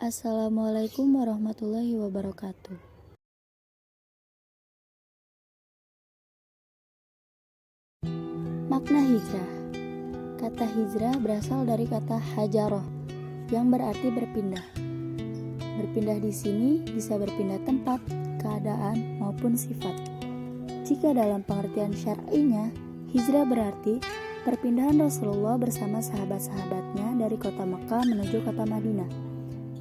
Assalamualaikum warahmatullahi wabarakatuh. Makna hijrah. Kata hijrah berasal dari kata hajaroh yang berarti berpindah. Berpindah di sini bisa berpindah tempat, keadaan, maupun sifat. Jika dalam pengertian syar'inya, hijrah berarti perpindahan Rasulullah bersama sahabat-sahabatnya dari kota Mekah menuju kota Madinah.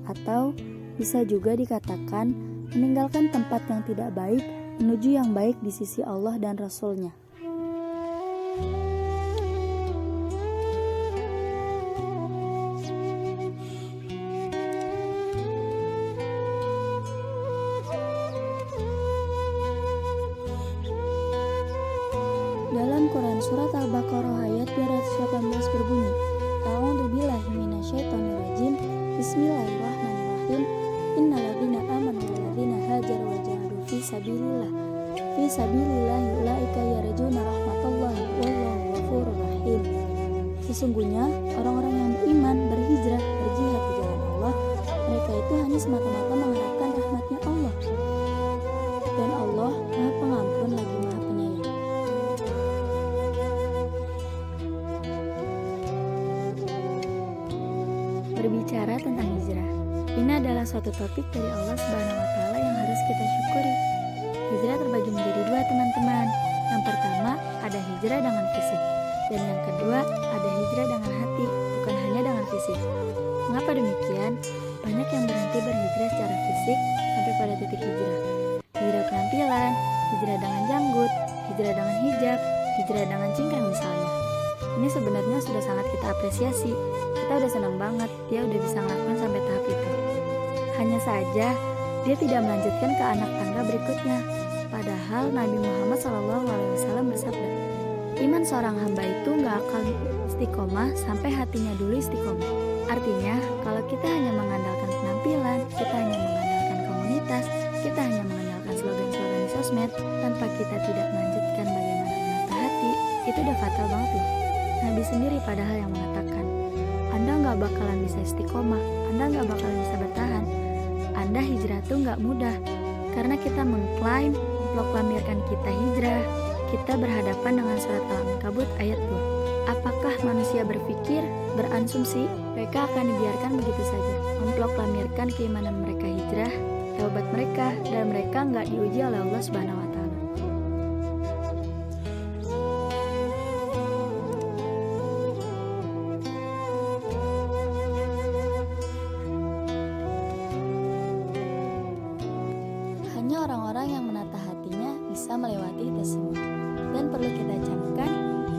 Atau bisa juga dikatakan meninggalkan tempat yang tidak baik menuju yang baik di sisi Allah dan Rasul-Nya. Dalam Quran Surat Al-Baqarah ayat 218 berbunyi, A'udzu billahi minasyaitonir rajim. Bismillahirrahmanirrahim. Innalladzina amanu walladzina hajaru wa jahadu fi sabilillah ulaika yarjuna rahmatallahi wallahu ghafurur rahim. Sesungguhnya orang-orang yang beriman, berhijrah, berjihad di jalan Allah, mereka itu hanya semata-mata mengharapkan rahmatnya Allah. Dan Allah Maha Pengampun lagi Maha Penyayang. Berbicara tentang hijrah, ini adalah suatu topik dari Allah Subhanahu wa Ta'ala yang harus kita syukuri. Hijrah terbagi menjadi dua, teman-teman. Yang pertama ada hijrah dengan fisik, dan yang kedua ada hijrah dengan hati, bukan hanya dengan fisik. Mengapa demikian? Banyak yang berhenti berhijrah secara fisik sampai pada titik hijrah. Hijrah penampilan, hijrah dengan janggut, hijrah dengan hijab, hijrah dengan cingkrang misalnya. Ini sebenarnya sudah sangat kita apresiasi. Kita udah senang banget dia udah bisa ngelakuin sampai tahap itu. Hanya saja dia tidak melanjutkan ke anak tangga berikutnya. Padahal Nabi Muhammad SAW bersabda, iman seorang hamba itu gak akan istiqomah sampai hatinya dulu istiqomah. Artinya kalau kita hanya mengandalkan penampilan, kita hanya mengandalkan komunitas, kita hanya mengandalkan slogan-slogan di sosmed, tanpa kita tidak melanjutkan bagaimana menata hati, itu udah fatal banget loh. Nabi sendiri padahal yang mengatakan, Anda gak bakalan bisa istiqomah, Anda gak bakalan bisa bertahan. Anda hijrah tuh gak mudah, karena kita mengklaim, memproklamirkan kita hijrah. Kita berhadapan dengan surat Al-Ankabut ayat 2. Apakah manusia berpikir, beransumsi, mereka akan dibiarkan begitu saja, memproklamirkan keimanan mereka hijrah, taubat mereka, dan mereka gak diuji oleh Allah Subhanahu wa Ta'ala. Hanya orang-orang yang menata hatinya bisa melewati itu semua. Dan perlu kita camkan,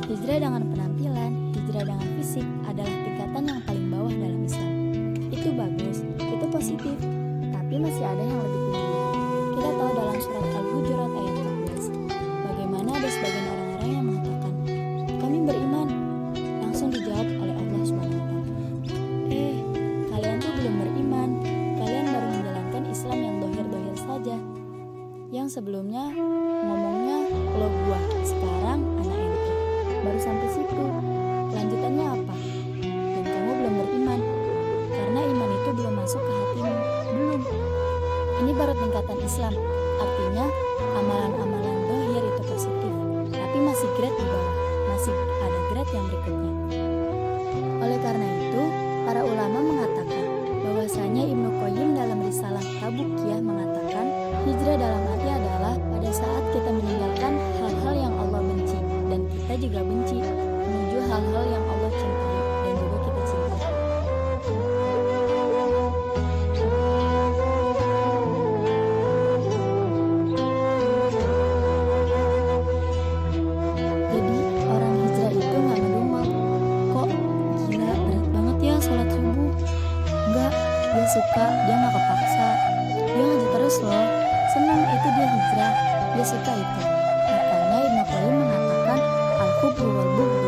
hijrah dengan penampilan, hijrah dengan fisik adalah tingkatan yang paling bawah dalam Islam. Itu bagus, itu positif, tapi masih ada yang lebih tinggi. Kita tahu dalam surat Al-Hujurat ayat 14, bagaimana ada sebagian orang-orang yang mengatakan, kami beriman, langsung dijawab oleh Allah SWT. Kalian tuh belum beriman, kalian baru menjalankan Islam yang dohir-dohir saja. Yang sebelumnya ngomongnya lo gua, sekarang anak ente. Baru sampai situ. Lanjutannya apa? Dan kamu belum beriman, karena iman itu belum masuk ke hatimu. Belum. Ini baru tingkatan Islam. Artinya amalan-amalan dohir itu positif, tapi masih grade di bawah. Masih ada grade yang berikutnya. Oleh karena itu, para ulama mengatakan bahwasanya Ibnu Qayyim dalam risalah Tabukiyah mengatakan hijrah dalam hati adalah pada saat kita meninggalkan hal-hal yang Allah benci dan kita juga benci menuju hal-hal yang Allah cintai dan juga kita cintai. Jadi orang hijrah itu gak ngedumel, kok gila berat banget ya sholat subuh. Enggak, dia suka, dia gak kepaksa, dia ngajak terus loh. Senang itu dia hijrah, dia suka itu. Makanya Ibnu Qayyim mengatakan al-hubbu wal bughd